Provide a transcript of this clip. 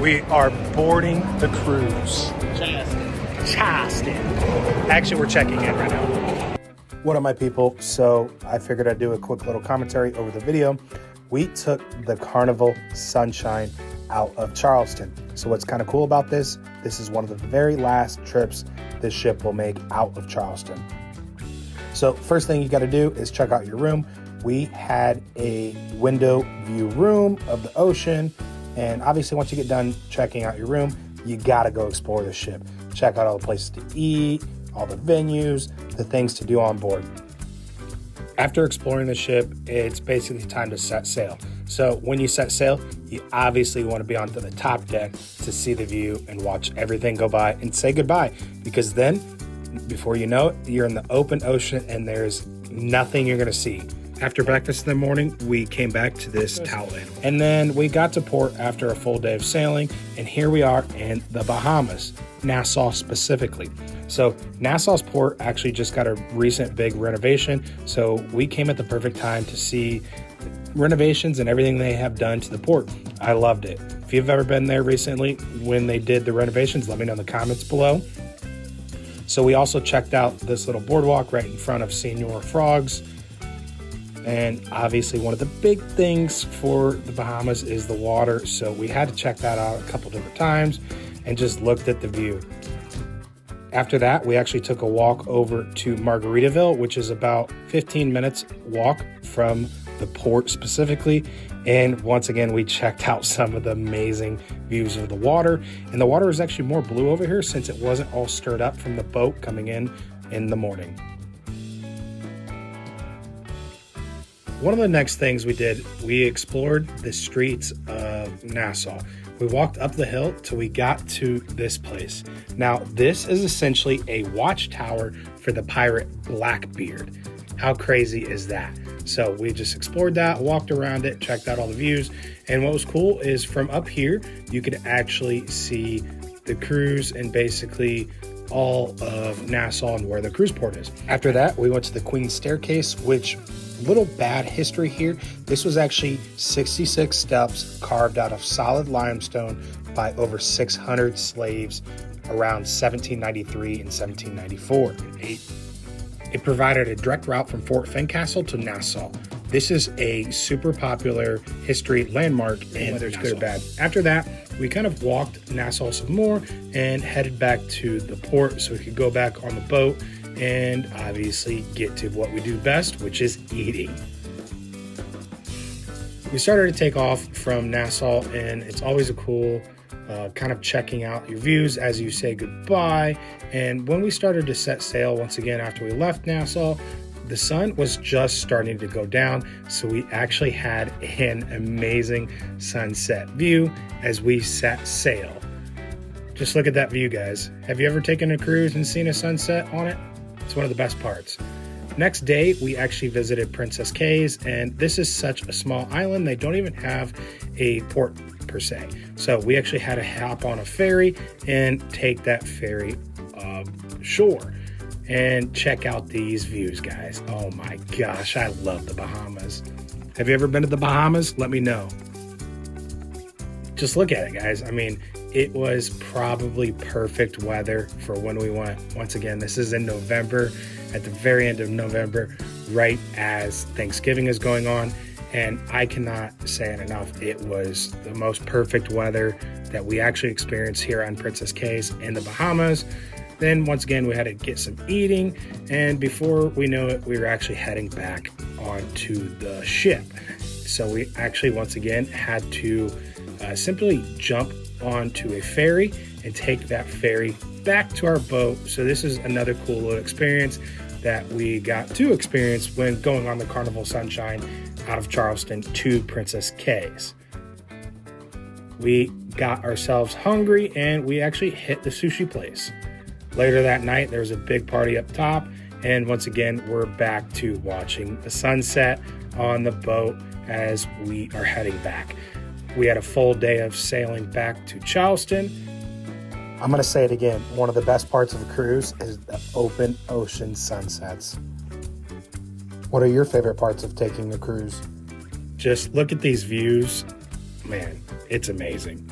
We are boarding the cruise. Charleston. Actually, we're checking in right now. What up, my people? So I figured I'd do a quick little commentary over the video. We took the Carnival Sunshine out of Charleston. So what's kind of cool about this is one of the very last trips this ship will make out of Charleston. So first thing you got to do is check out your room. We had a window view room of the ocean. And obviously once you get done checking out your room, you got to go explore the ship. Check out all the places to eat, all the venues, the things to do on board. After exploring the ship, it's basically time to set sail. So when you set sail, you obviously want to be onto the top deck to see the view and watch everything go by and say goodbye. Because then, before you know it, you're in the open ocean and there's nothing you're going to see. After breakfast in the morning, we came back to this towel land. And then we got to port after a full day of sailing. And here we are in the Bahamas, Nassau specifically. So Nassau's port actually just got a recent big renovation. So we came at the perfect time to see renovations and everything they have done to the port. I loved it. If you've ever been there recently when they did the renovations, let me know in the comments below. So we also checked out this little boardwalk right in front of Senor Frog's. And obviously one of the big things for the Bahamas is the water. So we had to check that out a couple different times and just looked at the view. After that, we actually took a walk over to Margaritaville, which is about 15 minutes walk from the port specifically. And once again, we checked out some of the amazing views of the water. And the water is actually more blue over here since it wasn't all stirred up from the boat coming in the morning. One of the next things we did, we explored the streets of Nassau. We walked up the hill till we got to this place. Now, this is essentially a watchtower for the pirate Blackbeard. How crazy is that? So we just explored that, walked around it, checked out all the views. And what was cool is from up here, you could actually see the cruise and basically all of Nassau and where the cruise port is. After that, we went to the Queen's Staircase, which, little bad history here. This was actually 66 steps carved out of solid limestone by over 600 slaves around 1793 and 1794. It provided a direct route from Fort Fincastle to Nassau. This is a super popular history landmark, and whether it's good or bad. After that, we kind of walked Nassau some more and headed back to the port so we could go back on the boat and obviously get to what we do best, which is eating. We started to take off from Nassau, and it's always a cool kind of checking out your views as you say goodbye. And when we started to set sail once again after we left Nassau, the sun was just starting to go down, so we actually had an amazing sunset view as we set sail. Just look at that view, guys. Have you ever taken a cruise and seen a sunset on it? It's one of the best parts. Next day, we actually visited Princess Cays, and this is such a small island. They don't even have a port per se. So we actually had to hop on a ferry and take that ferry shore and check out these views, guys. Oh my gosh, I love the Bahamas. Have you ever been to the Bahamas? Let me know. Just look at it, guys. I mean, it was probably perfect weather for when we went. Once again, this is in November, at the very end of November, right as Thanksgiving is going on. And I cannot say it enough. It was the most perfect weather that we actually experienced here on Princess Cays in the Bahamas. Then once again, we had to get some eating. And before we know it, we were actually heading back onto the ship. So we actually, once again, had to simply jump onto a ferry and take that ferry back to our boat. So this is another cool little experience that we got to experience when going on the Carnival Sunshine out of Charleston to Princess Cays. We got ourselves hungry and we actually hit the sushi place. Later that night, there was a big party up top. And once again, we're back to watching the sunset on the boat as we are heading back. We had a full day of sailing back to Charleston. I'm going to say it again. One of the best parts of a cruise is the open ocean sunsets. What are your favorite parts of taking a cruise? Just look at these views. Man, it's amazing.